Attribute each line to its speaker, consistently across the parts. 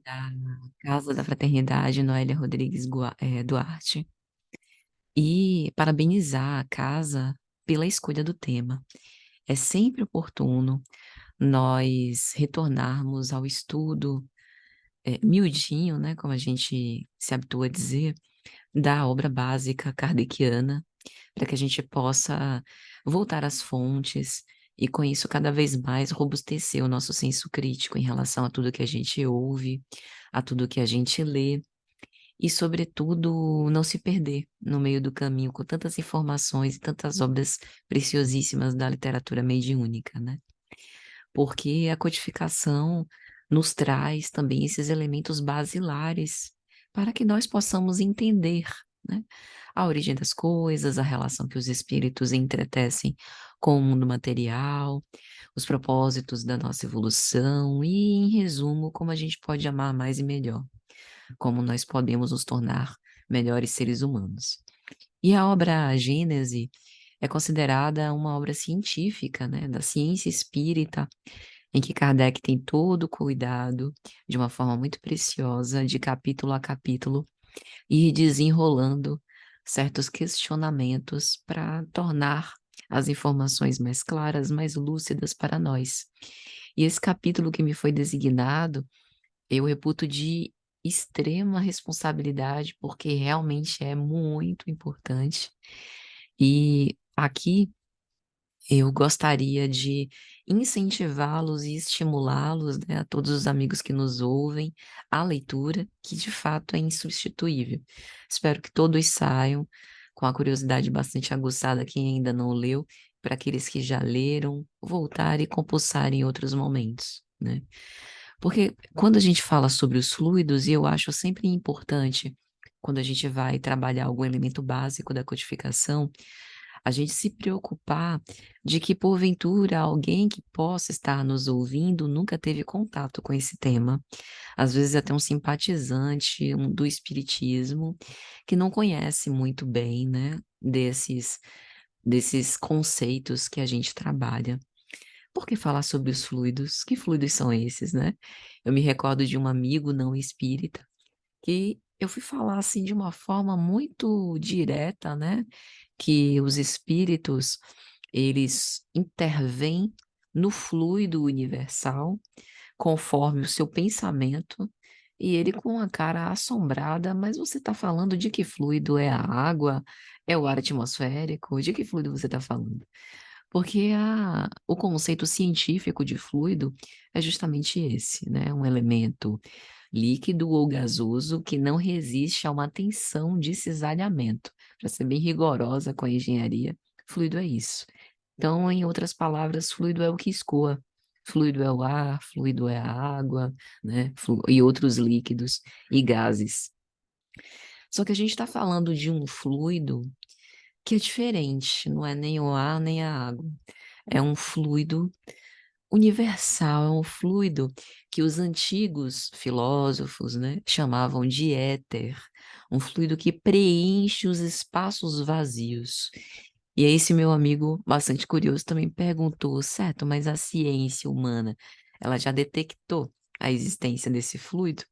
Speaker 1: da Casa da Fraternidade Noélia Rodrigues Duarte, e parabenizar a casa pela escolha do tema. É sempre oportuno nós retornarmos ao estudo, miudinho, né, como a gente se habitua a dizer, da obra básica kardeciana, para que a gente possa voltar às fontes e, com isso, cada vez mais robustecer o nosso senso crítico em relação a tudo que a gente ouve, a tudo que a gente lê e, sobretudo, não se perder no meio do caminho com tantas informações e tantas obras preciosíssimas da literatura mediúnica, né? Porque a codificação nos traz também esses elementos basilares para que nós possamos entender, né, a origem das coisas, a relação que os espíritos entretecem com o mundo material, os propósitos da nossa evolução e, em resumo, como a gente pode amar mais e melhor, como nós podemos nos tornar melhores seres humanos. E a obra Gênese é considerada uma obra científica, né, da ciência espírita, em que Kardec tem todo o cuidado, de uma forma muito preciosa, de capítulo a capítulo, ir desenrolando certos questionamentos para tornar as informações mais claras, mais lúcidas para nós. E esse capítulo que me foi designado, eu reputo de extrema responsabilidade, porque realmente é muito importante. E aqui eu gostaria de incentivá-los e estimulá-los, né, a todos os amigos que nos ouvem, à leitura, que de fato é insubstituível. Espero que todos saiam com a curiosidade bastante aguçada, quem ainda não leu, para aqueles que já leram, voltar e compulsar em outros momentos, né? Porque quando a gente fala sobre os fluidos, e eu acho sempre importante, quando a gente vai trabalhar algum elemento básico da codificação, a gente se preocupar de que, porventura, alguém que possa estar nos ouvindo nunca teve contato com esse tema. Às vezes até um simpatizante do espiritismo que não conhece muito bem, né, desses conceitos que a gente trabalha. Por que falar sobre os fluidos? Que fluidos são esses, né? Eu me recordo de um amigo não espírita que eu fui falar assim de uma forma muito direta, né, que os espíritos, eles intervêm no fluido universal conforme o seu pensamento, e ele com a cara assombrada, mas você está falando de que fluido? É a água? É o ar atmosférico? De que fluido você está falando? Porque o conceito científico de fluido é justamente esse, né? Um elemento líquido ou gasoso que não resiste a uma tensão de cisalhamento. Para ser bem rigorosa com a engenharia, fluido é isso. Então, em outras palavras, fluido é o que escoa. Fluido é o ar, fluido é a água, né? E outros líquidos e gases. Só que a gente está falando de um fluido que é diferente, não é nem o ar nem a água. É um fluido universal, é um fluido que os antigos filósofos, né, chamavam de éter, um fluido que preenche os espaços vazios. E aí esse meu amigo, bastante curioso, também perguntou, certo, mas a ciência humana, ela já detectou a existência desse fluido?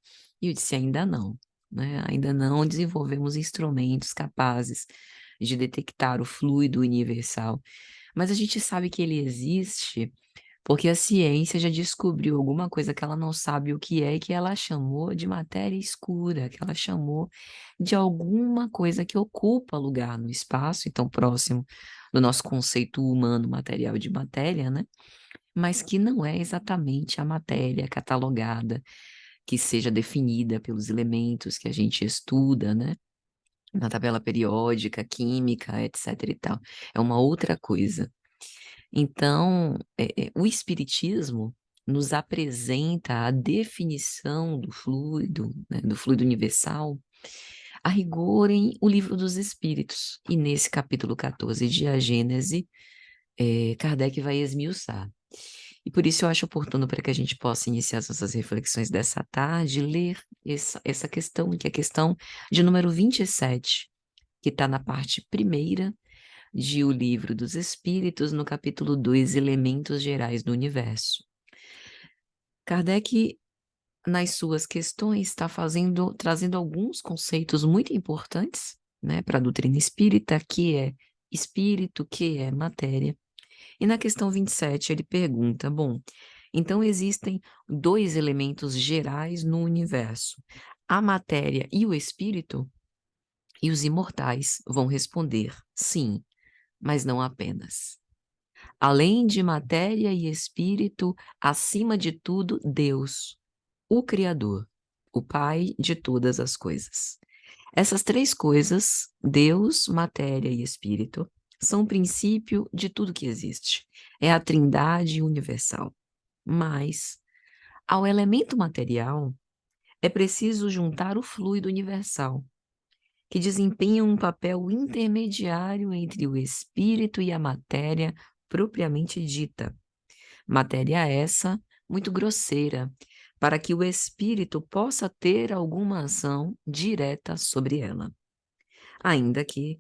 Speaker 1: E eu disse, ainda não, né? Ainda não desenvolvemos instrumentos capazes de detectar o fluido universal. Mas a gente sabe que ele existe porque a ciência já descobriu alguma coisa que ela não sabe o que é, e que ela chamou de matéria escura, que ela chamou de alguma coisa que ocupa lugar no espaço, então próximo do nosso conceito humano material de matéria, né? Mas que não é exatamente a matéria catalogada, que seja definida pelos elementos que a gente estuda, né? Na tabela periódica, química, etc e tal. É uma outra coisa. Então, o espiritismo nos apresenta a definição do fluido, né, do fluido universal, a rigor em O Livro dos Espíritos. E nesse capítulo 14 de A Gênese, Kardec vai esmiuçar. E por isso eu acho oportuno, para que a gente possa iniciar as nossas reflexões dessa tarde, ler essa questão, que é a questão de número 27, que está na parte primeira de O Livro dos Espíritos, no capítulo 2, Elementos Gerais do Universo. Kardec nas suas questões, está trazendo alguns conceitos muito importantes, né, para a doutrina espírita, que é espírito, que é matéria. E na questão 27 ele pergunta: bom, então existem dois elementos gerais no universo, a matéria e o espírito? E os imortais vão responder: sim, mas não apenas. Além de matéria e espírito, acima de tudo, Deus, o Criador, o Pai de todas as coisas. Essas três coisas, Deus, matéria e espírito, são o princípio de tudo que existe. É a trindade universal. Mas, ao elemento material, é preciso juntar o fluido universal, que desempenha um papel intermediário entre o espírito e a matéria propriamente dita. Matéria essa muito grosseira, para que o espírito possa ter alguma ação direta sobre ela. Ainda que,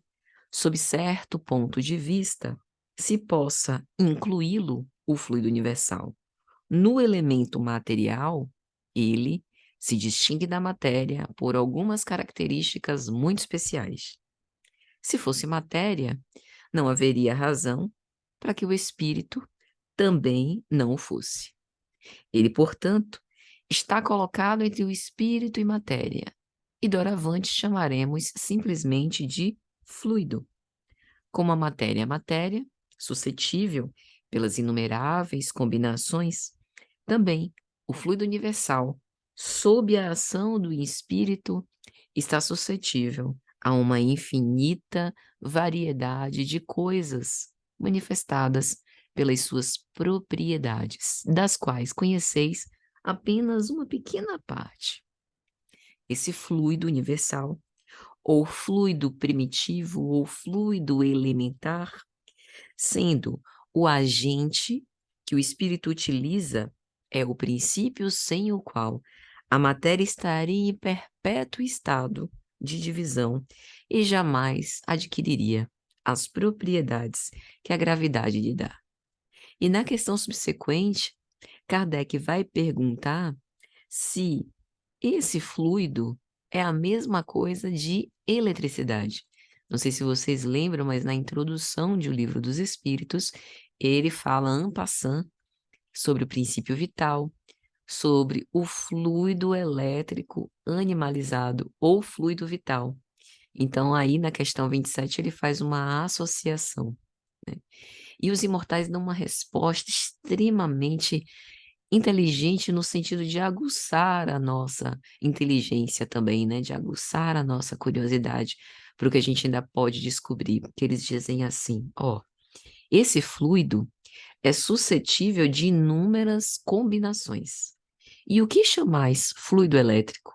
Speaker 1: sob certo ponto de vista, se possa incluí-lo, o fluido universal, no elemento material, ele se distingue da matéria por algumas características muito especiais. Se fosse matéria, não haveria razão para que o espírito também não o fosse. Ele, portanto, está colocado entre o espírito e matéria, e doravante chamaremos simplesmente de fluido. Como a matéria é matéria, suscetível pelas inumeráveis combinações, também o fluido universal, sob a ação do espírito, está suscetível a uma infinita variedade de coisas manifestadas pelas suas propriedades, das quais conheceis apenas uma pequena parte. Esse fluido universal, ou fluido primitivo, ou fluido elementar, sendo o agente que o espírito utiliza, é o princípio sem o qual a matéria estaria em perpétuo estado de divisão e jamais adquiriria as propriedades que a gravidade lhe dá. E na questão subsequente, Kardec vai perguntar se esse fluido é a mesma coisa de eletricidade. Não sei se vocês lembram, mas na introdução de O Livro dos Espíritos, ele fala en passant sobre o princípio vital, sobre o fluido elétrico animalizado ou fluido vital. Então, aí na questão 27, ele faz uma associação, né? E os imortais dão uma resposta extremamente inteligente no sentido de aguçar a nossa inteligência também, né, de aguçar a nossa curiosidade para o que a gente ainda pode descobrir, porque eles dizem assim: "Ó, esse fluido é suscetível de inúmeras combinações. E o que chamais fluido elétrico,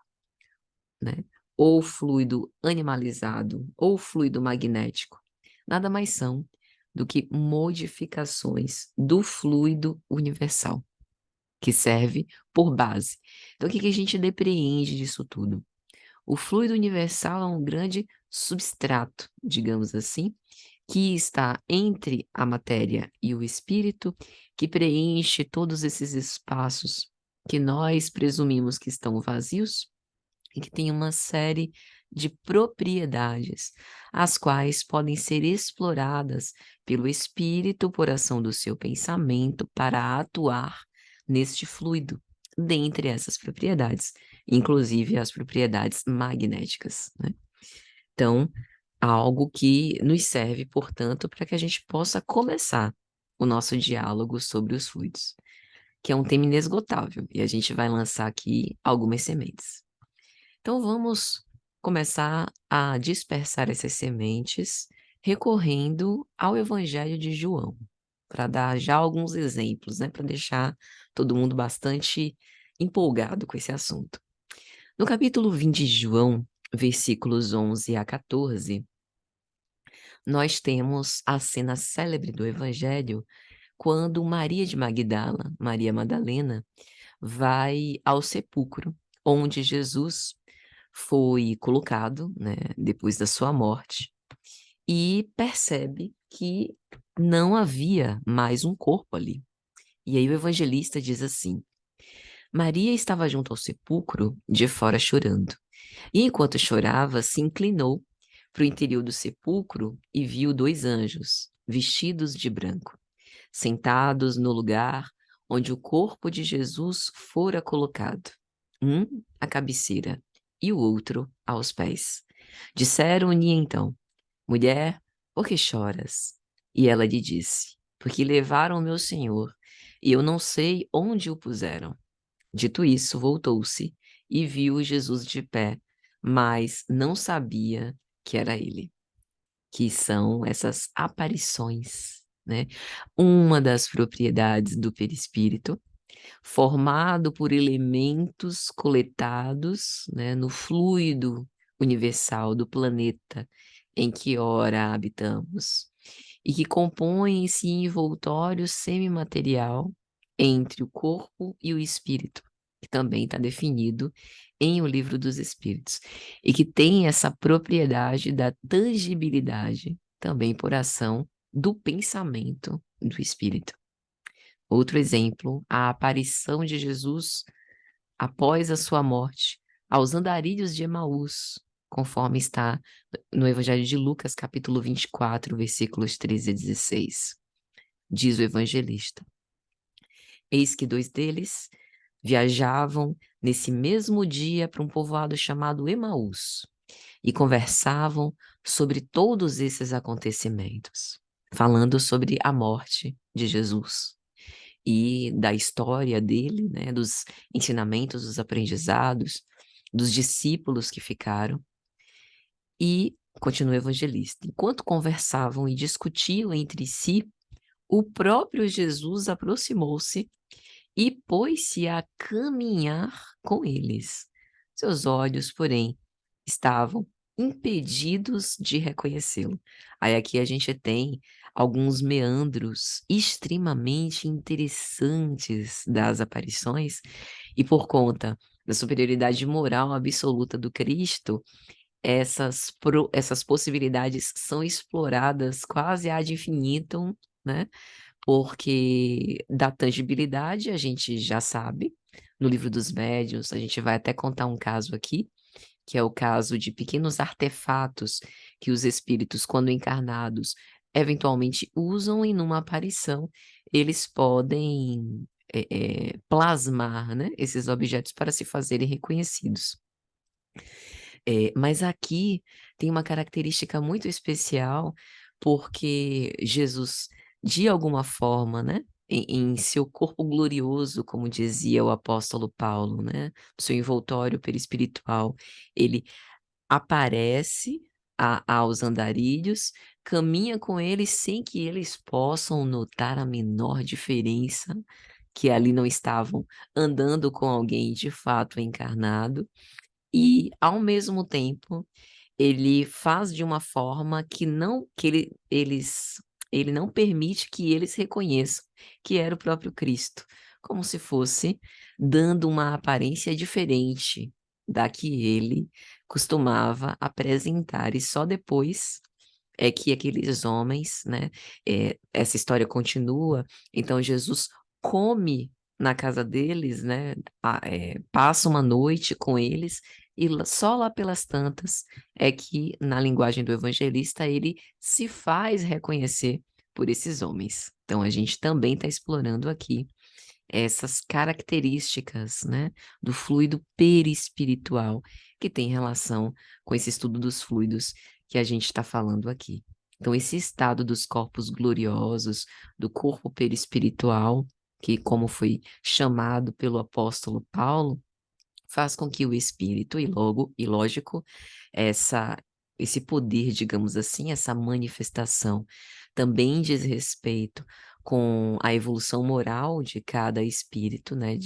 Speaker 1: né, ou fluido animalizado, ou fluido magnético? Nada mais são do que modificações do fluido universal, que serve por base. Então, o que a gente depreende disso tudo? O fluido universal é um grande substrato, digamos assim, que está entre a matéria e o espírito, que preenche todos esses espaços que nós presumimos que estão vazios e que tem uma série de propriedades, as quais podem ser exploradas pelo espírito por ação do seu pensamento para atuar neste fluido, dentre essas propriedades, inclusive as propriedades magnéticas, né? Então, algo que nos serve, portanto, para que a gente possa começar o nosso diálogo sobre os fluidos, que é um tema inesgotável, e a gente vai lançar aqui algumas sementes. Então vamos começar a dispersar essas sementes recorrendo ao Evangelho de João, para dar já alguns exemplos, né, para deixar todo mundo bastante empolgado com esse assunto. No capítulo 20 de João, versículos 11 a 14, nós temos a cena célebre do Evangelho, quando Maria de Magdala, Maria Madalena, vai ao sepulcro onde Jesus foi colocado, né, depois da sua morte, e percebe que não havia mais um corpo ali. E aí o evangelista diz assim: Maria estava junto ao sepulcro, de fora chorando. E enquanto chorava, se inclinou para o interior do sepulcro e viu dois anjos, vestidos de branco, sentados no lugar onde o corpo de Jesus fora colocado, um à cabeceira e o outro aos pés. Disseram-lhe então: Mulher, por que choras? E ela lhe disse: Porque levaram o meu Senhor, e eu não sei onde o puseram. Dito isso, voltou-se e viu Jesus de pé, mas não sabia que era ele. Que são essas aparições, né? Uma das propriedades do perispírito, formado por elementos coletados, né, no fluido universal do planeta em que ora habitamos, e que compõem esse envoltório semimaterial entre o corpo e o espírito, que também está definido em O Livro dos Espíritos, e que tem essa propriedade da tangibilidade também por ação do pensamento do espírito. Outro exemplo, a aparição de Jesus após a sua morte aos andarilhos de Emaús, conforme está no Evangelho de Lucas, capítulo 24, versículos 13 a 16. Diz o evangelista: Eis que dois deles viajavam nesse mesmo dia para um povoado chamado Emaús e conversavam sobre todos esses acontecimentos, falando sobre a morte de Jesus e da história dele, né, dos ensinamentos, dos aprendizados, dos discípulos que ficaram. E, continua o evangelista, enquanto conversavam e discutiam entre si, o próprio Jesus aproximou-se e pôs-se a caminhar com eles. Seus olhos, porém, estavam impedidos de reconhecê-lo. Aí aqui a gente tem alguns meandros extremamente interessantes das aparições, e por conta da superioridade moral absoluta do Cristo, essas possibilidades são exploradas quase ad infinitum, né? Porque da tangibilidade a gente já sabe, no Livro dos Médiuns, a gente vai até contar um caso aqui, que é o caso de pequenos artefatos que os espíritos, quando encarnados, eventualmente usam e numa aparição eles podem plasmar, né, esses objetos para se fazerem reconhecidos. Mas aqui tem uma característica muito especial, porque Jesus, de alguma forma, né, em seu corpo glorioso, como dizia o apóstolo Paulo, né, seu envoltório perispiritual, ele aparece aos andarilhos, caminha com eles sem que eles possam notar a menor diferença, que ali não estavam andando com alguém de fato encarnado, e, ao mesmo tempo, ele faz de uma forma que não que ele não permite que eles reconheçam que era o próprio Cristo, como se fosse dando uma aparência diferente da que ele costumava apresentar, e só depois é que aqueles homens, né, essa história continua, então Jesus come na casa deles, né, passa uma noite com eles, e só lá pelas tantas é que, na linguagem do evangelista, ele se faz reconhecer por esses homens. Então a gente também está explorando aqui essas características, né, do fluido perispiritual, que tem relação com esse estudo dos fluidos que a gente está falando aqui. Então, esse estado dos corpos gloriosos, do corpo perispiritual, que, como foi chamado pelo apóstolo Paulo, faz com que o espírito, e logo, e lógico, essa, esse poder, digamos assim, essa manifestação, também diz respeito com a evolução moral de cada espírito, né?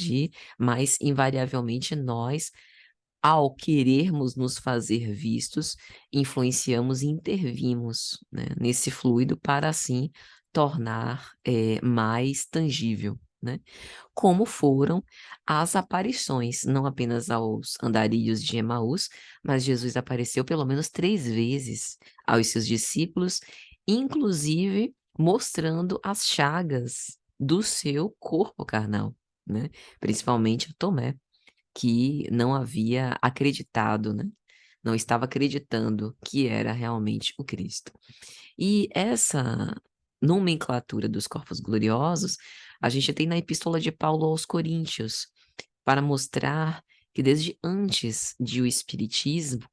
Speaker 1: Mas invariavelmente nós, ao querermos nos fazer vistos, influenciamos e intervimos, né, nesse fluido para assim tornar mais tangível, né? Como foram as aparições, não apenas aos andarilhos de Emaús, mas Jesus apareceu pelo menos 3 vezes aos seus discípulos, inclusive mostrando as chagas do seu corpo carnal. né? Principalmente a Tomé, que não havia acreditado, né? Não estava acreditando que era realmente o Cristo. E essa nomenclatura dos corpos gloriosos, a gente tem na Epístola de Paulo aos Coríntios, para mostrar que desde antes de o Espiritismo,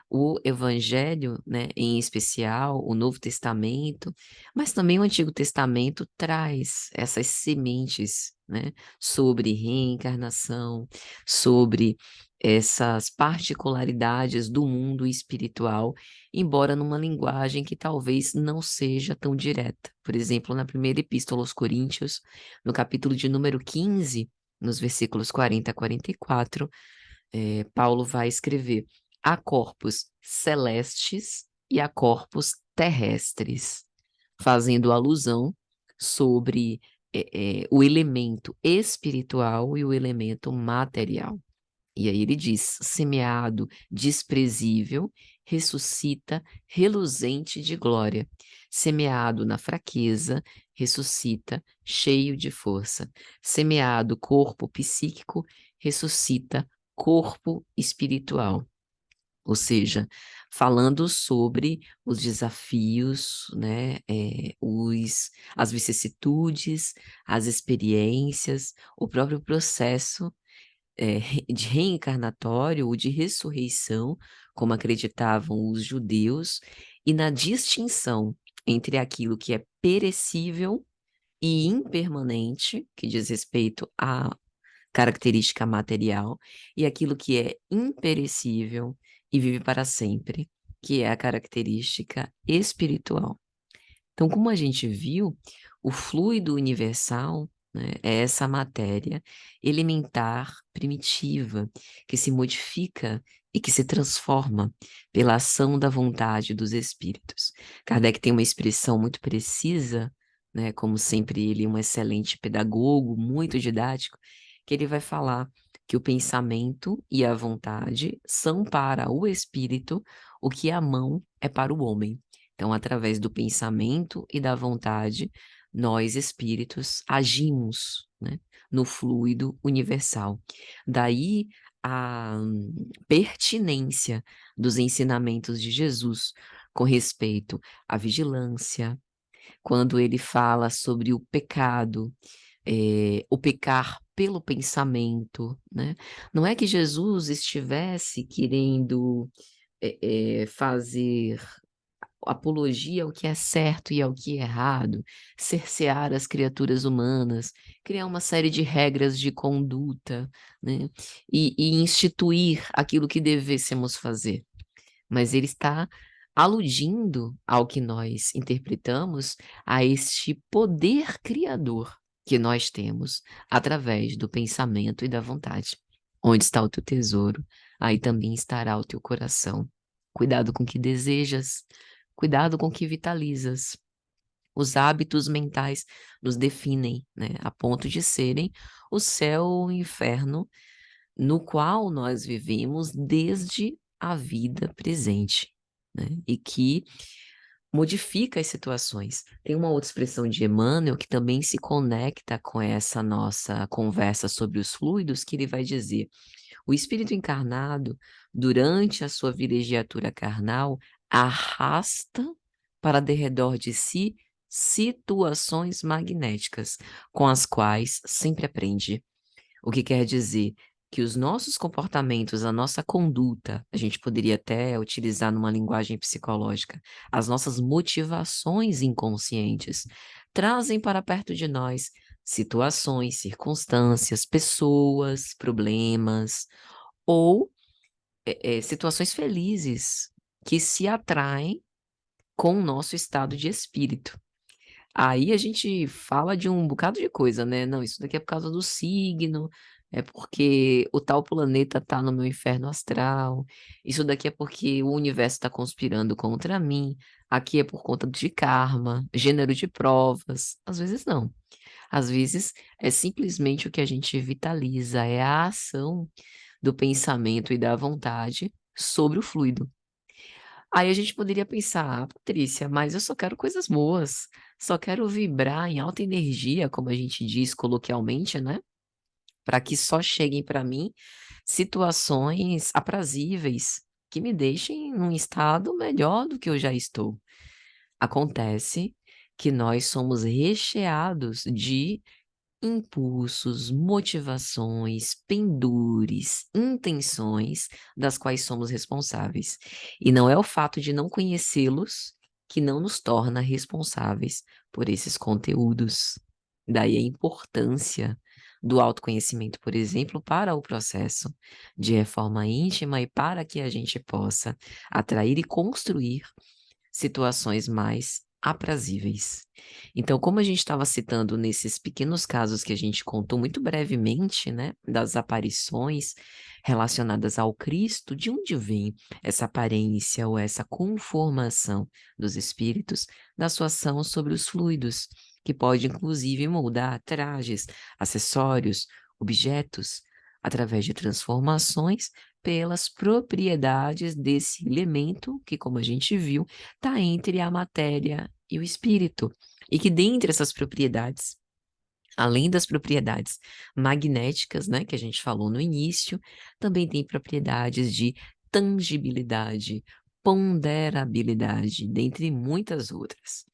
Speaker 1: o Evangelho, né, em especial, o Novo Testamento, mas também o Antigo Testamento traz essas sementes, né, sobre reencarnação, sobre essas particularidades do mundo espiritual, embora numa linguagem que talvez não seja tão direta. Por exemplo, na primeira Epístola aos Coríntios, no capítulo de número 15, nos versículos 40 a 44, Paulo vai escrever: há corpos celestes e há corpos terrestres, fazendo alusão sobre o elemento espiritual e o elemento material. E aí ele diz: semeado desprezível, ressuscita reluzente de glória. Semeado na fraqueza, ressuscita cheio de força. Semeado corpo psíquico, ressuscita corpo espiritual. Ou seja, falando sobre os desafios, né, as vicissitudes, as experiências, o próprio processo de reencarnatório ou de ressurreição, como acreditavam os judeus, e na distinção entre aquilo que é perecível e impermanente, que diz respeito à característica material, e aquilo que é imperecível e vive para sempre, que é a característica espiritual. Então, como a gente viu, o fluido universal, né, é essa matéria elementar primitiva que se modifica e que se transforma pela ação da vontade dos espíritos. Kardec tem uma expressão muito precisa, né, como sempre ele é um excelente pedagogo, muito didático, que ele vai falar que o pensamento e a vontade são para o espírito o que a mão é para o homem. Então, através do pensamento e da vontade, nós, espíritos, agimos, né, no fluido universal. Daí a pertinência dos ensinamentos de Jesus com respeito à vigilância, quando ele fala sobre o pecar pelo pensamento, né? Não é que Jesus estivesse querendo fazer apologia ao que é certo e ao que é errado, cercear as criaturas humanas, criar uma série de regras de conduta, né? E instituir aquilo que devêssemos fazer. Mas ele está aludindo ao que nós interpretamos a este poder criador que nós temos através do pensamento e da vontade. Onde está o teu tesouro, aí também estará o teu coração. Cuidado com o que desejas, cuidado com o que vitalizas. Os hábitos mentais nos definem, né, a ponto de serem o céu ou o inferno no qual nós vivemos desde a vida presente, né, e que modifica as situações. Tem uma outra expressão de Emmanuel que também se conecta com essa nossa conversa sobre os fluidos, que ele vai dizer: o espírito encarnado, durante a sua vilegiatura carnal, arrasta para derredor de si situações magnéticas, com as quais sempre aprende. O que quer dizer que os nossos comportamentos, a nossa conduta, a gente poderia até utilizar numa linguagem psicológica, as nossas motivações inconscientes, trazem para perto de nós situações, circunstâncias, pessoas, problemas ou situações felizes que se atraem com o nosso estado de espírito. Aí a gente fala de um bocado de coisa, né? Não, isso daqui é por causa do signo, é porque o tal planeta tá no meu inferno astral, isso daqui é porque o universo está conspirando contra mim, aqui é por conta de karma, gênero de provas. Às vezes não. Às vezes é simplesmente o que a gente vitaliza, é a ação do pensamento e da vontade sobre o fluido. Aí a gente poderia pensar: ah, Patrícia, mas eu só quero coisas boas, só quero vibrar em alta energia, como a gente diz coloquialmente, né? para que só cheguem para mim situações aprazíveis que me deixem num estado melhor do que eu já estou. Acontece que nós somos recheados de impulsos, motivações, pendores, intenções das quais somos responsáveis. E não é o fato de não conhecê-los que não nos torna responsáveis por esses conteúdos. Daí a importância do autoconhecimento, por exemplo, para o processo de reforma íntima e para que a gente possa atrair e construir situações mais aprazíveis. Então, como a gente estava citando nesses pequenos casos que a gente contou muito brevemente, né, das aparições relacionadas ao Cristo, de onde vem essa aparência ou essa conformação dos espíritos da sua ação sobre os fluidos, que pode inclusive moldar trajes, acessórios, objetos, através de transformações pelas propriedades desse elemento que, como a gente viu, está entre a matéria e o espírito. E que dentre essas propriedades, além das propriedades magnéticas, né, que a gente falou no início, também tem propriedades de tangibilidade, ponderabilidade, dentre muitas outras.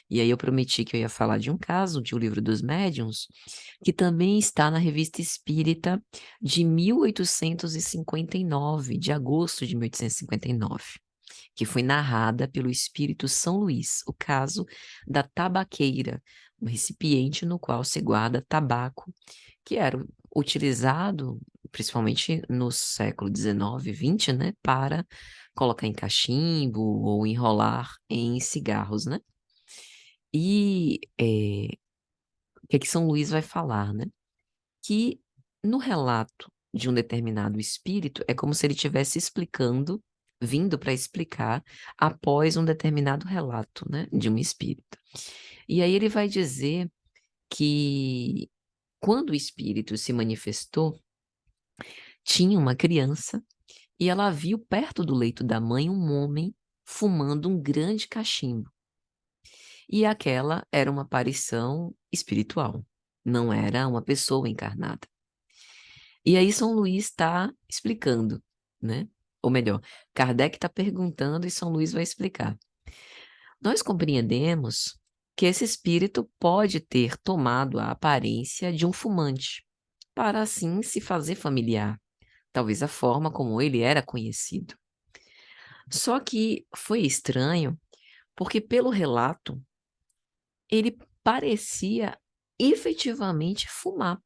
Speaker 1: E aí eu prometi que eu ia falar de um caso, de O Livro dos Médiuns, que também está na Revista Espírita de 1859, de agosto de 1859, que foi narrada pelo espírito São Luís, o caso da tabaqueira, um recipiente no qual se guarda tabaco, que era utilizado, principalmente no século XIX e XX, né, para colocar em cachimbo ou enrolar em cigarros, né? E o que é que São Luís vai falar, né? Que no relato de um determinado espírito é como se ele estivesse explicando, vindo para explicar após um determinado relato, né, de um espírito. E aí ele vai dizer que quando o espírito se manifestou, tinha uma criança e ela viu perto do leito da mãe um homem fumando um grande cachimbo. E aquela era uma aparição espiritual, não era uma pessoa encarnada. E aí São Luís está explicando, né? Ou melhor, Kardec está perguntando e São Luís vai explicar. Nós compreendemos que esse espírito pode ter tomado a aparência de um fumante, para assim se fazer familiar, talvez a forma como ele era conhecido. Só que foi estranho, porque pelo relato, ele parecia efetivamente fumar,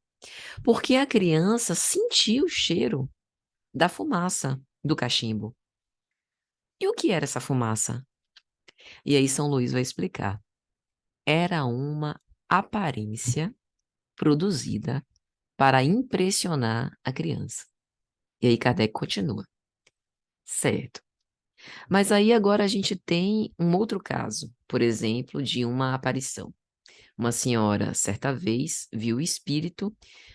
Speaker 1: porque a criança sentia o cheiro da fumaça do cachimbo. E o que era essa fumaça? E aí São Luís vai explicar. Era uma aparência produzida para impressionar a criança. E aí Kardec continua. Certo. Mas aí agora a gente tem um outro caso, por exemplo, de uma aparição. Uma senhora, certa vez, viu o espírito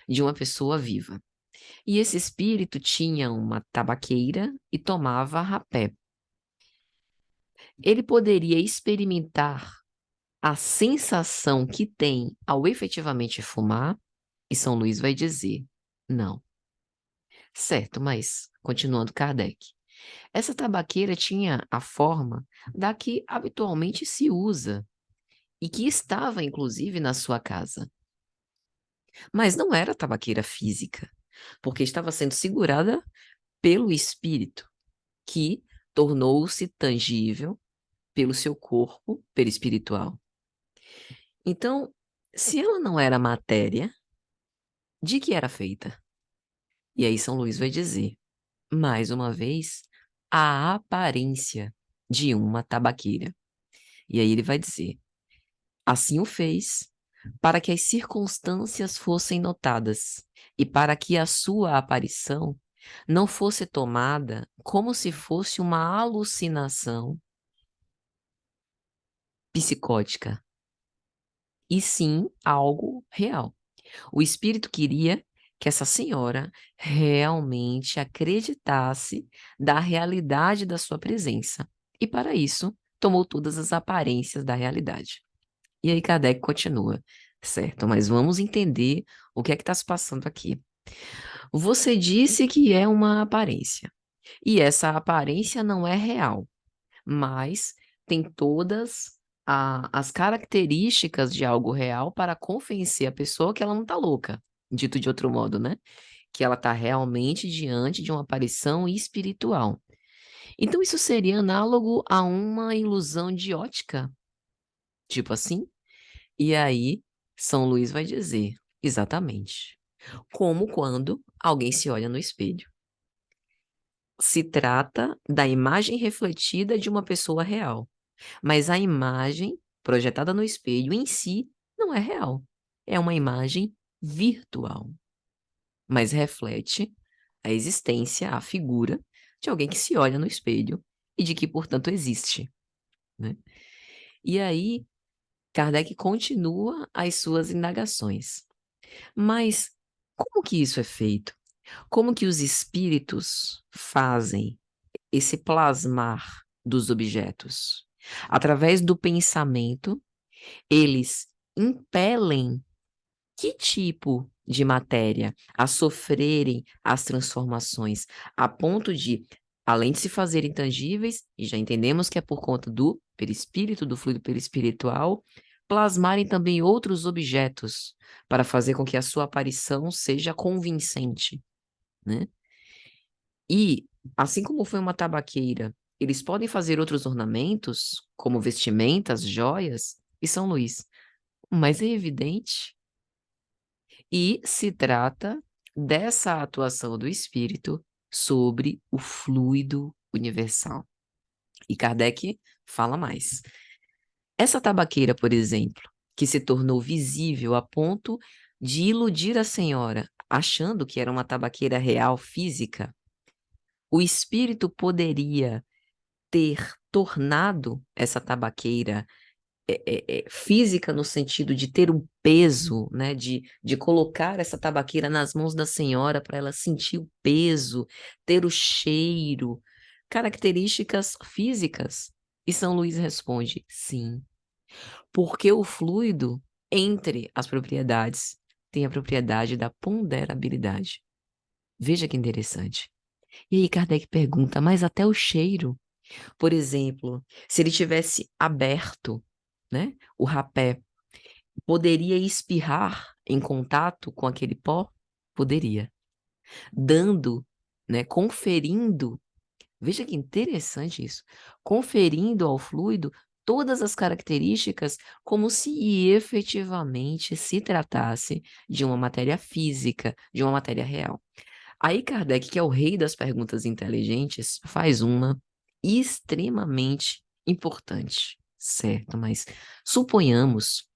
Speaker 1: de uma pessoa viva. E esse espírito tinha uma tabaqueira e tomava rapé. Ele poderia experimentar a sensação que tem ao efetivamente fumar, e São Luís vai dizer, não. Certo, mas, continuando Kardec, essa tabaqueira tinha a forma da que habitualmente se usa, e que estava, inclusive, na sua casa. Mas não era tabaqueira física, porque estava sendo segurada pelo espírito, que tornou-se tangível pelo seu corpo perispiritual. Então, se ela não era matéria, de que era feita? E aí São Luís vai dizer, mais uma vez, a aparência de uma tabaqueira. E aí ele vai dizer, assim o fez, para que as circunstâncias fossem notadas e para que a sua aparição não fosse tomada como se fosse uma alucinação psicótica, e sim algo real. O espírito queria que essa senhora realmente acreditasse da realidade da sua presença. E para isso, tomou todas as aparências da realidade. E aí Kardec continua. Certo, mas vamos entender o que é que está se passando aqui. Você disse que é uma aparência, e essa aparência não é real, mas tem todas as características de algo real para convencer a pessoa que ela não está louca, dito de outro modo, né? Que ela está realmente diante de uma aparição espiritual. Então, isso seria análogo a uma ilusão de ótica, tipo assim? E aí, São Luís vai dizer, exatamente, como quando alguém se olha no espelho. Se trata da imagem refletida de uma pessoa real, mas a imagem projetada no espelho em si não é real. É uma imagem virtual, mas reflete a existência, a figura de alguém que se olha no espelho e de que, portanto, existe, né? E aí, Kardec continua as suas indagações. Mas como que isso é feito? Como que os espíritos fazem esse plasmar dos objetos? Através do pensamento, eles impelem que tipo de matéria a sofrerem as transformações, a ponto de, além de se fazerem tangíveis, e já entendemos que é por conta do perispírito, do fluido perispiritual, plasmarem também outros objetos, para fazer com que a sua aparição seja convincente, né? E, assim como foi uma tabaqueira, eles podem fazer outros ornamentos, como vestimentas, joias, e São Luís. Mas é evidente, e se trata dessa atuação do espírito sobre o fluido universal. E Kardec fala mais. Essa tabaqueira, por exemplo, que se tornou visível a ponto de iludir a senhora, achando que era uma tabaqueira real física, o espírito poderia ter tornado essa tabaqueira física no sentido de ter um peso, né? De colocar essa tabaqueira nas mãos da senhora para ela sentir o peso, ter o cheiro, características físicas. E São Luís responde: sim, porque o fluido, entre as propriedades, tem a propriedade da ponderabilidade. Veja que interessante. E aí Kardec pergunta, mas até o cheiro? Por exemplo, se ele tivesse aberto, né, o rapé, poderia espirrar em contato com aquele pó? Poderia. Dando, né, conferindo, veja que interessante isso, conferindo ao fluido todas as características como se efetivamente se tratasse de uma matéria física, de uma matéria real. Aí Kardec, que é o rei das perguntas inteligentes, faz uma extremamente importante, certo? Mas suponhamos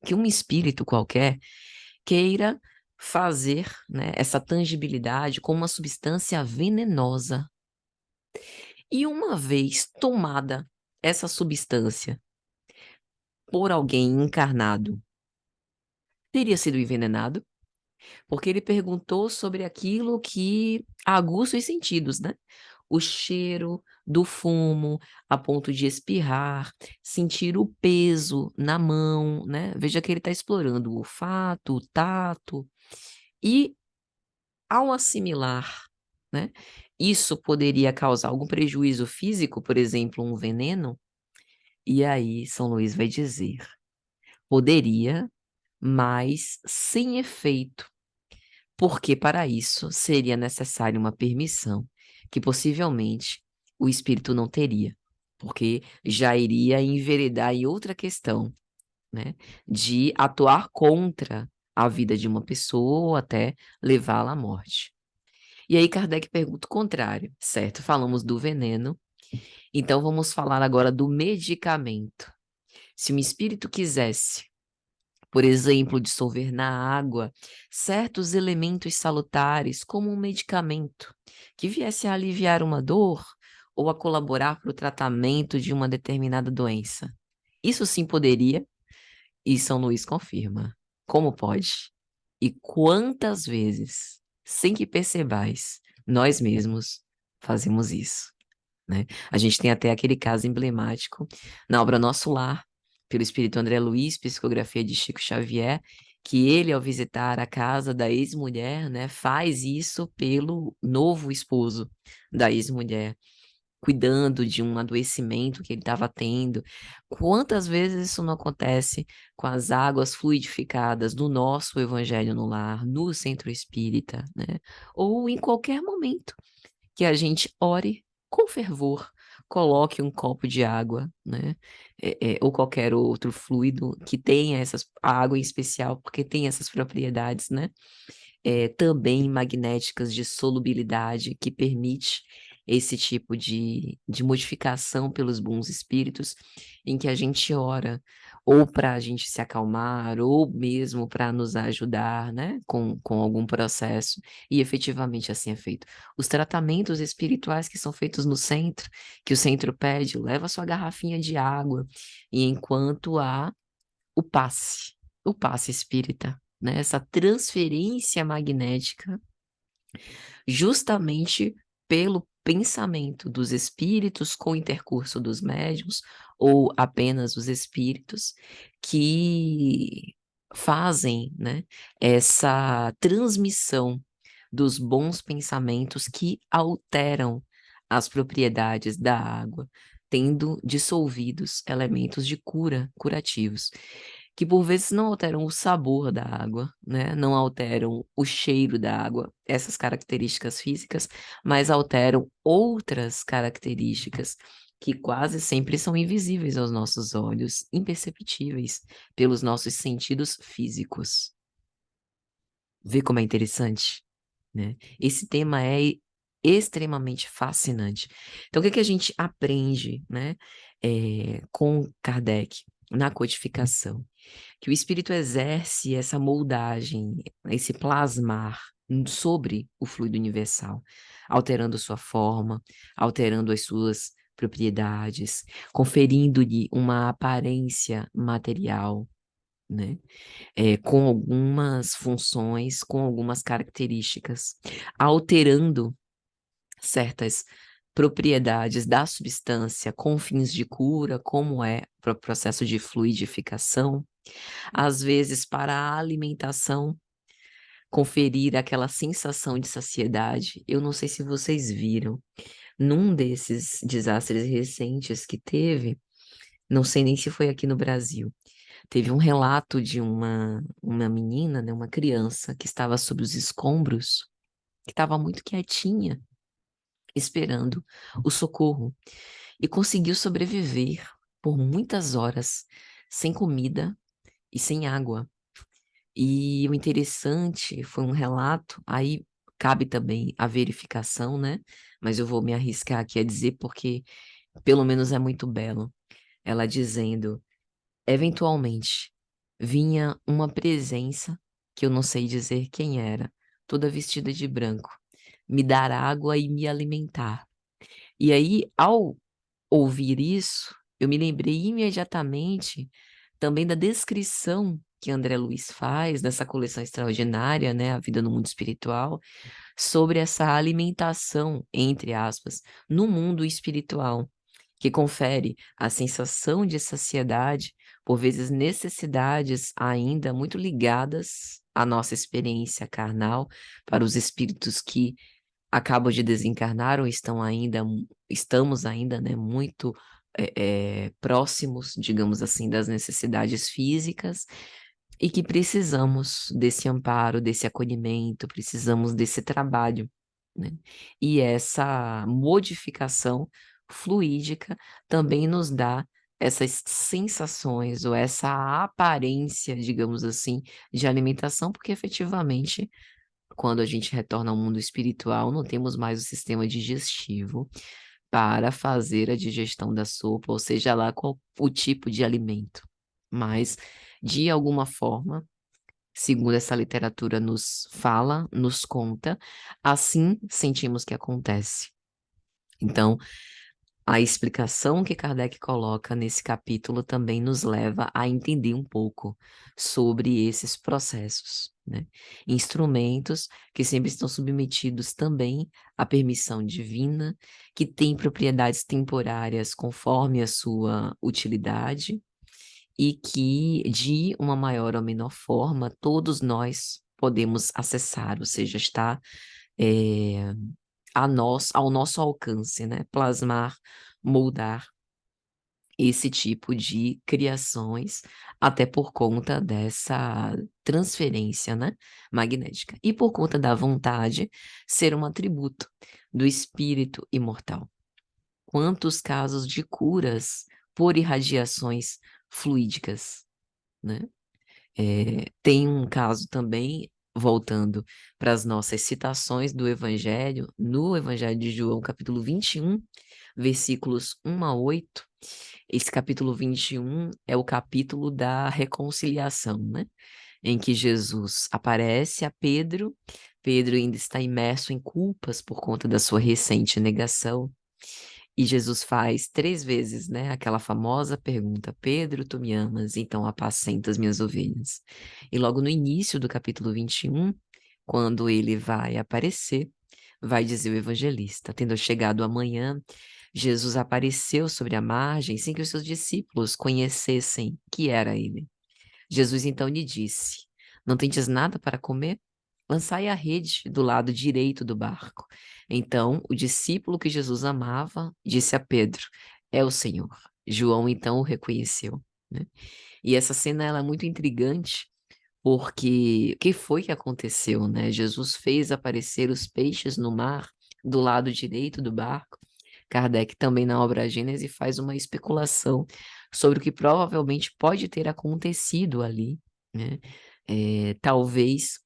Speaker 1: que um espírito qualquer queira fazer, né, essa tangibilidade com uma substância venenosa. E uma vez tomada essa substância por alguém encarnado, teria sido envenenado? Porque ele perguntou sobre aquilo que aguça os sentidos, né? O cheiro do fumo, a ponto de espirrar, sentir o peso na mão, né? Veja que ele está explorando o olfato, o tato, e ao assimilar, né? Isso poderia causar algum prejuízo físico, por exemplo, um veneno? E aí São Luís vai dizer, poderia, mas sem efeito, porque para isso seria necessária uma permissão que possivelmente o espírito não teria, porque já iria enveredar em outra questão, né, de atuar contra a vida de uma pessoa ou até levá-la à morte. E aí Kardec pergunta o contrário, certo? Falamos do veneno, então vamos falar agora do medicamento. Se um espírito quisesse, por exemplo, dissolver na água certos elementos salutares, como um medicamento, que viesse a aliviar uma dor ou a colaborar para o tratamento de uma determinada doença. Isso sim poderia, e São Luís confirma. Como pode? E quantas vezes, sem que percebais, nós mesmos fazemos isso, né? A gente tem até aquele caso emblemático na obra Nosso Lar, pelo espírito André Luiz, psicografia de Chico Xavier, que ele, ao visitar a casa da ex-mulher, né, faz isso pelo novo esposo da ex-mulher, cuidando de um adoecimento que ele estava tendo. Quantas vezes isso não acontece com as águas fluidificadas do nosso Evangelho no Lar, no centro espírita, né? Ou em qualquer momento que a gente ore com fervor, coloque um copo de água, né? Ou qualquer outro fluido que tenha a água em especial, porque tem essas propriedades, né? Também magnéticas de solubilidade, que permite esse tipo de modificação pelos bons espíritos, em que a gente ora, ou para a gente se acalmar, ou mesmo para nos ajudar, né, com algum processo, e efetivamente assim é feito. Os tratamentos espirituais que são feitos no centro, que o centro pede, leva sua garrafinha de água, e enquanto há o passe espírita, né? Essa transferência magnética, justamente pelo pensamento dos espíritos com o intercurso dos médiuns, ou apenas os espíritos, que fazem, né, essa transmissão dos bons pensamentos que alteram as propriedades da água, tendo dissolvidos elementos de cura, curativos, que por vezes não alteram o sabor da água, né? Não alteram o cheiro da água, essas características físicas, mas alteram outras características que quase sempre são invisíveis aos nossos olhos, imperceptíveis pelos nossos sentidos físicos. Vê como é interessante, né? Esse tema é extremamente fascinante. Então, o que que a gente aprende, né, com Kardec na codificação? Que o espírito exerce essa moldagem, esse plasmar sobre o fluido universal, alterando sua forma, alterando as suas propriedades, conferindo-lhe uma aparência material, né? Com algumas funções, com algumas características, alterando certas propriedades da substância com fins de cura, como é o processo de fluidificação, às vezes para a alimentação, conferir aquela sensação de saciedade. Eu não sei se vocês viram, num desses desastres recentes que teve, não sei nem se foi aqui no Brasil, teve um relato de uma menina, né, uma criança, que estava sob os escombros, que estava muito quietinha, esperando o socorro, e conseguiu sobreviver por muitas horas, sem comida e sem água. E o interessante foi um relato, aí cabe também a verificação, né? Mas eu vou me arriscar aqui a dizer porque pelo menos é muito belo. Ela dizendo, eventualmente, vinha uma presença, que eu não sei dizer quem era, toda vestida de branco, me dar água e me alimentar. E aí, ao ouvir isso, eu me lembrei imediatamente também da descrição que André Luiz faz dessa coleção extraordinária, né, A Vida no Mundo Espiritual, sobre essa alimentação, entre aspas, no mundo espiritual, que confere a sensação de saciedade, por vezes necessidades ainda muito ligadas à nossa experiência carnal, para os espíritos que acabam de desencarnar ou estamos ainda, né, muito próximos, digamos assim, das necessidades físicas, e que precisamos desse amparo, desse acolhimento, precisamos desse trabalho, né? E essa modificação fluídica também nos dá essas sensações ou essa aparência, digamos assim, de alimentação, porque efetivamente, quando a gente retorna ao mundo espiritual, não temos mais o sistema digestivo para fazer a digestão da sopa, ou seja lá qual o tipo de alimento. Mas, de alguma forma, segundo essa literatura nos fala, nos conta, assim sentimos que acontece. Então, a explicação que Kardec coloca nesse capítulo também nos leva a entender um pouco sobre esses processos, né? Instrumentos que sempre estão submetidos também à permissão divina, que têm propriedades temporárias conforme a sua utilidade, e que, de uma maior ou menor forma, todos nós podemos acessar, ou seja, está eh, ao nosso alcance, né? Plasmar, moldar esse tipo de criações, até por conta dessa transferência, né, magnética. E por conta da vontade ser um atributo do espírito imortal. Quantos casos de curas por irradiações fluídicas, né? Tem um caso também, voltando para as nossas citações do Evangelho, no Evangelho de João, capítulo 21, versículos 1 a 8. Esse capítulo 21 é o capítulo da reconciliação, né? Em que Jesus aparece a Pedro. Pedro ainda está imerso em culpas por conta da sua recente negação. E Jesus faz 3 vezes, né, aquela famosa pergunta: Pedro, tu me amas? Então apacenta as minhas ovelhas. E logo no início do capítulo 21, quando ele vai aparecer, vai dizer o evangelista: tendo chegado a manhã, Jesus apareceu sobre a margem sem que os seus discípulos conhecessem que era ele. Jesus então lhe disse: Não tendes nada para comer? Lançai a rede do lado direito do barco. Então, o discípulo que Jesus amava disse a Pedro: É o Senhor. João então o reconheceu, né? E essa cena ela é muito intrigante, porque o que foi que aconteceu, né? Jesus fez aparecer os peixes no mar do lado direito do barco. Kardec também na obra Gênese faz uma especulação sobre o que provavelmente pode ter acontecido ali, né? Talvez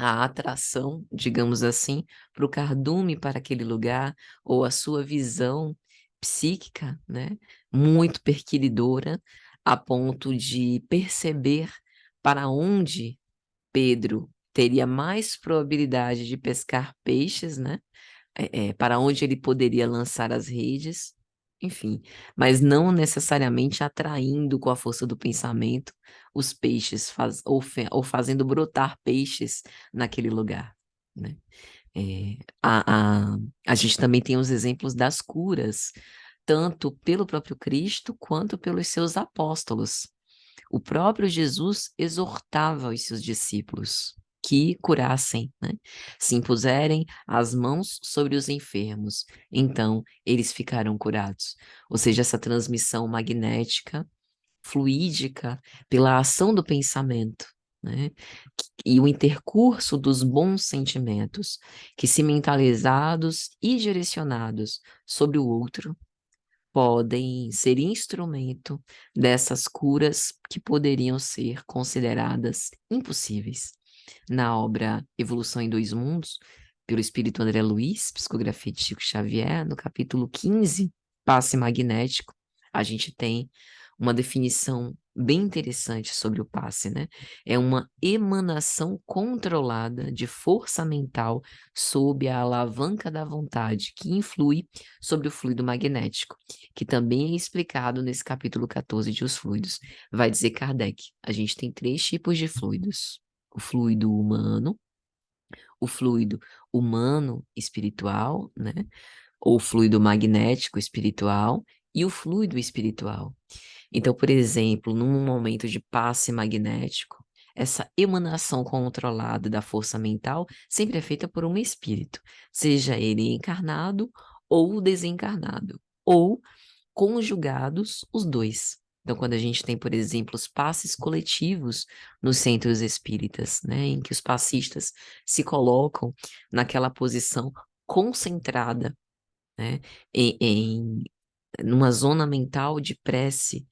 Speaker 1: a atração, digamos assim, para o cardume para aquele lugar, ou a sua visão psíquica, né, muito perquiridora, a ponto de perceber para onde Pedro teria mais probabilidade de pescar peixes, né, para onde ele poderia lançar as redes, enfim, mas não necessariamente atraindo com a força do pensamento os peixes, ou fazendo brotar peixes naquele lugar, né? É, a, a, a gente também tem os exemplos das curas, tanto pelo próprio Cristo quanto pelos seus apóstolos. O próprio Jesus exortava os seus discípulos que curassem, né? Se impuserem as mãos sobre os enfermos, então eles ficarão curados. Ou seja, essa transmissão magnética, fluídica, pela ação do pensamento, né? E o intercurso dos bons sentimentos, que se mentalizados e direcionados sobre o outro, podem ser instrumento dessas curas que poderiam ser consideradas impossíveis. Na obra Evolução em Dois Mundos, pelo espírito André Luiz, psicografia de Chico Xavier, no capítulo 15, Passe Magnético, a gente tem uma definição bem interessante sobre o passe, né? É uma emanação controlada de força mental sob a alavanca da vontade que influi sobre o fluido magnético, que também é explicado nesse capítulo 14 de Os Fluidos. Vai dizer Kardec, a gente tem 3 tipos de fluidos: o fluido humano espiritual, né? Ou fluido magnético espiritual e o fluido espiritual. Então, por exemplo, num momento de passe magnético, essa emanação controlada da força mental sempre é feita por um espírito, seja ele encarnado ou desencarnado, ou conjugados os dois. Então, quando a gente tem, por exemplo, os passes coletivos nos centros espíritas, né, em que os passistas se colocam naquela posição concentrada, né, em numa zona mental de prece,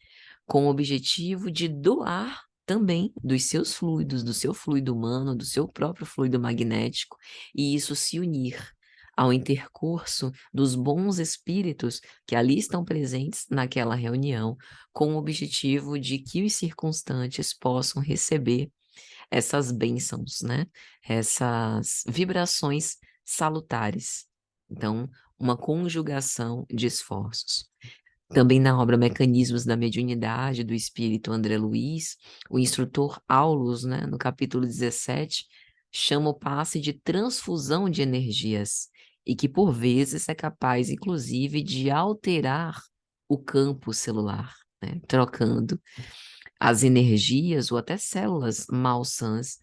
Speaker 1: com o objetivo de doar também dos seus fluidos, do seu fluido humano, do seu próprio fluido magnético, e isso se unir ao intercurso dos bons espíritos que ali estão presentes naquela reunião, com o objetivo de que os circunstantes possam receber essas bênçãos, né? Essas vibrações salutares. Então, uma conjugação de esforços. Também na obra Mecanismos da Mediunidade, do espírito André Luiz, o instrutor Aulus, né, no capítulo 17, chama o passe de transfusão de energias, e que por vezes é capaz, inclusive, de alterar o campo celular. né, trocando as energias ou até células malsãs,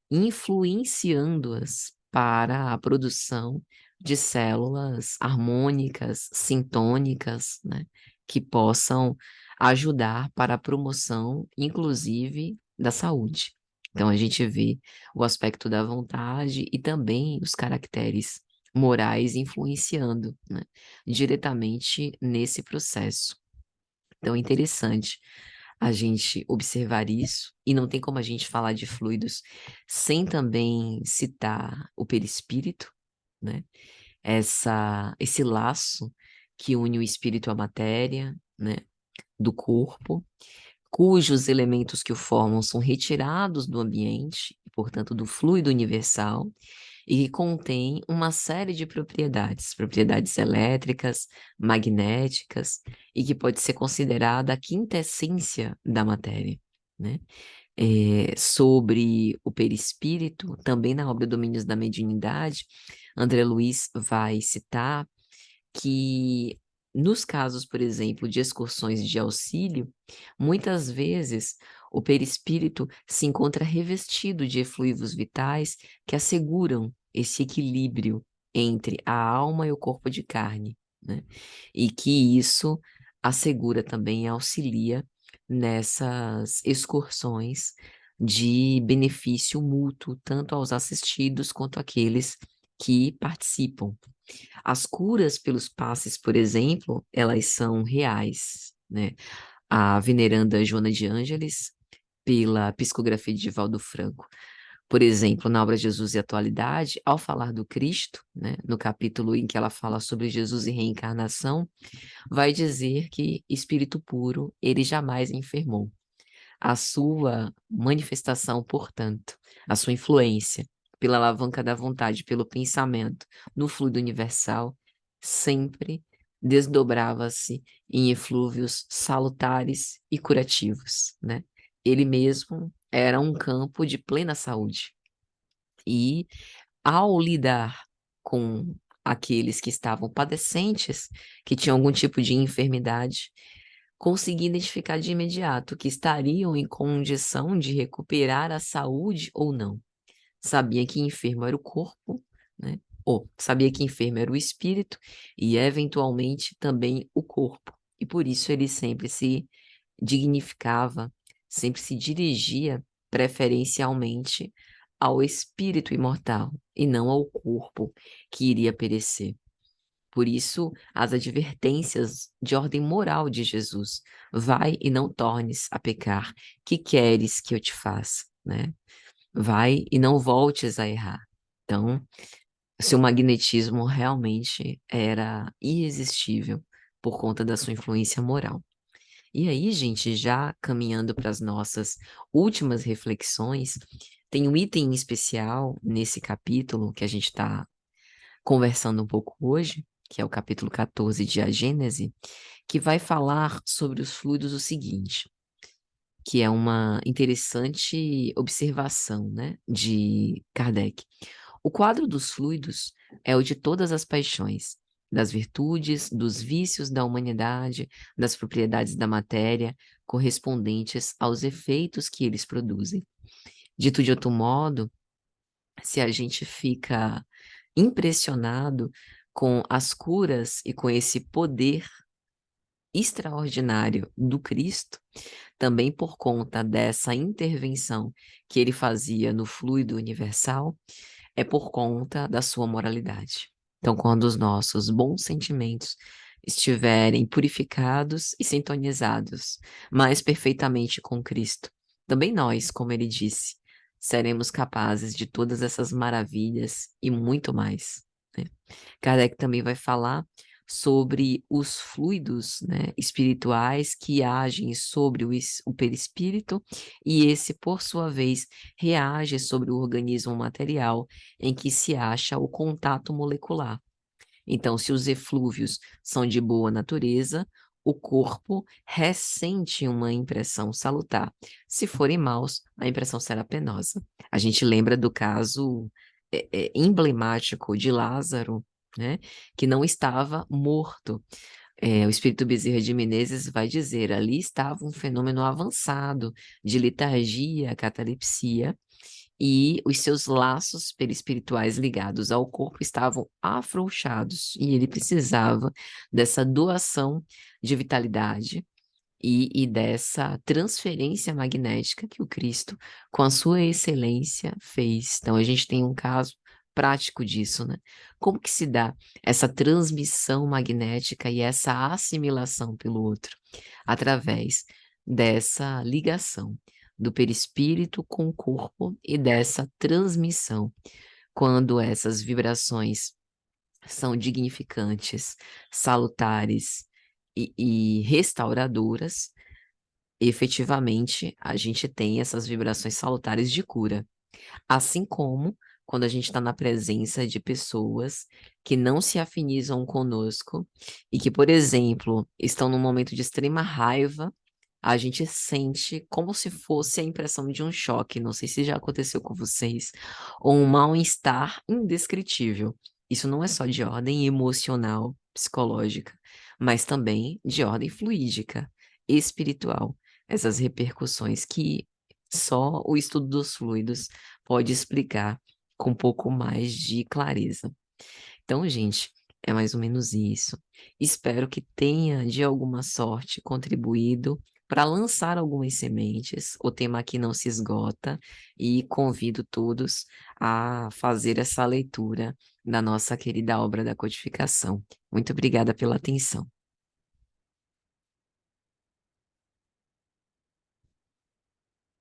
Speaker 1: influenciando-as para a produção de células harmônicas, sintônicas, né, que possam ajudar para a promoção, inclusive, da saúde. Então, a gente vê o aspecto da vontade e também os caracteres morais influenciando, né, diretamente nesse processo. Então, é interessante a gente observar isso, e não tem como a gente falar de fluidos sem também citar o perispírito, né? Esse laço que une o espírito à matéria, né? Do corpo, cujos elementos que o formam são retirados do ambiente, portanto, do fluido universal, e que contém uma série de propriedades, propriedades elétricas, magnéticas, e que pode ser considerada a quinta essência da matéria, né? Sobre o perispírito, também na obra Domínios da Mediunidade, André Luiz vai citar que nos casos, por exemplo, de excursões de auxílio, muitas vezes o perispírito se encontra revestido de efluivos vitais que asseguram esse equilíbrio entre a alma e o corpo de carne, né? E que isso assegura também e auxilia nessas excursões de benefício mútuo, tanto aos assistidos quanto àqueles que participam. As curas pelos passes, por exemplo, elas são reais, né? A veneranda Joana de Ângeles, pela psicografia de Divaldo Franco, por exemplo, na obra Jesus e Atualidade, ao falar do Cristo, né, no capítulo em que ela fala sobre Jesus e reencarnação, vai dizer que espírito puro ele jamais enfermou. A sua manifestação, portanto, a sua influência pela alavanca da vontade, pelo pensamento, no fluido universal, sempre desdobrava-se em eflúvios salutares e curativos, né? Ele mesmo era um campo de plena saúde. E ao lidar com aqueles que estavam padecentes, que tinham algum tipo de enfermidade, consegui identificar de imediato que estariam em condição de recuperar a saúde ou não. Sabia que enfermo era o corpo, né? Ou sabia que enfermo era o espírito e, eventualmente, também o corpo. E por isso ele sempre se dignificava, sempre se dirigia preferencialmente ao espírito imortal e não ao corpo que iria perecer. Por isso, as advertências de ordem moral de Jesus. Vai e não tornes a pecar. Que queres que eu te faça, né? Vai e não voltes a errar. Então, seu magnetismo realmente era irresistível por conta da sua influência moral. E aí, gente, já caminhando para as nossas últimas reflexões, tem um item especial nesse capítulo que a gente está conversando um pouco hoje, que é o capítulo 14 de A Gênese, que vai falar sobre os fluidos o seguinte, que é uma interessante observação, né, de Kardec. O quadro dos fluidos é o de todas as paixões, das virtudes, dos vícios da humanidade, das propriedades da matéria, correspondentes aos efeitos que eles produzem. Dito de outro modo, se a gente fica impressionado com as curas e com esse poder extraordinário do Cristo, também por conta dessa intervenção que ele fazia no fluido universal, é por conta da sua moralidade. Então, quando os nossos bons sentimentos estiverem purificados e sintonizados mais perfeitamente com Cristo, também nós, como ele disse, seremos capazes de todas essas maravilhas e muito mais, né? Kardec também vai falar sobre os fluidos, né, espirituais que agem sobre o perispírito e esse, por sua vez, reage sobre o organismo material em que se acha o contato molecular. Então, se os eflúvios são de boa natureza, o corpo ressente uma impressão salutar. Se forem maus, a impressão será penosa. A gente lembra do caso emblemático de Lázaro, né, que não estava morto, O espírito Bezerra de Menezes vai dizer, ali estava um fenômeno avançado de letargia, catalepsia, e os seus laços perispirituais ligados ao corpo estavam afrouxados, e ele precisava dessa doação de vitalidade e dessa transferência magnética que o Cristo, com a sua excelência, fez. Então, a gente tem um caso prático disso, né? Como que se dá essa transmissão magnética e essa assimilação pelo outro? Através dessa ligação do perispírito com o corpo e dessa transmissão. Quando essas vibrações são dignificantes, salutares e restauradoras, efetivamente a gente tem essas vibrações salutares de cura. Assim como quando a gente está na presença de pessoas que não se afinizam conosco e que, por exemplo, estão num momento de extrema raiva, a gente sente como se fosse a impressão de um choque, não sei se já aconteceu com vocês, ou um mal-estar indescritível. Isso não é só de ordem emocional, psicológica, mas também de ordem fluídica, espiritual. Essas repercussões que só o estudo dos fluidos pode explicar com um pouco mais de clareza. Então, gente, é mais ou menos isso. Espero que tenha, de alguma sorte, contribuído para lançar algumas sementes. O tema aqui não se esgota e convido todos a fazer essa leitura da nossa querida obra da codificação. Muito obrigada pela atenção.